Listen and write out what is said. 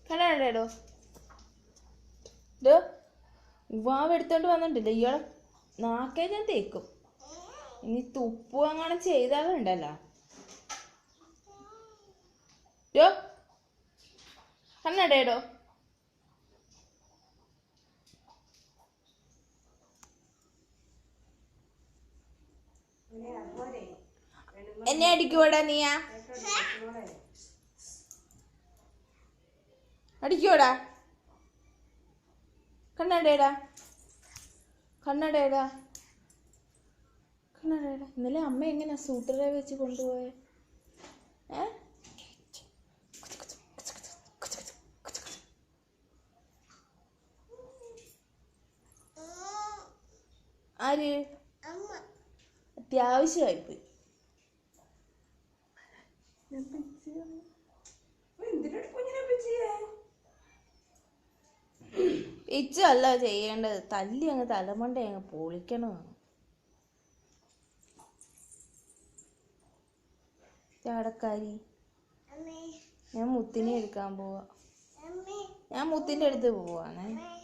കണ്ടോ ഇത് ഉവാവ് എടുത്തോണ്ട് വന്നിട്ടില്ല ഇയാളെ നാക്കേ ഞാൻ തേക്കും. ഇനി തുപ്പു അങ്ങനെ ചെയ്താലുണ്ടല്ലോ കണ്ണടേടോ. എന്നെ അടിക്കൂടാ നീയാ? അടിക്കൂടാ? കണ്ണടേടാ കണ്ണടേടാ കണ്ണടേടാ. ഇന്നലെ അമ്മ എങ്ങനെയാ സൂട്ടറെ വെച്ച് കൊണ്ടുപോയെ? ആര്? അത്യാവശ്യമായിപ്പോയി. പിച്ചല്ല ചെയ്യേണ്ടത്, തല്ലി അങ്ങ് തലമണ്ട അങ്ങ് പൊളിക്കണമാണ്. ചാടക്കാരി, ഞാൻ മുത്തിനെ എടുക്കാൻ പോവാ. ഞാൻ മുത്തിൻ്റെ അടുത്ത് പോവാണേ.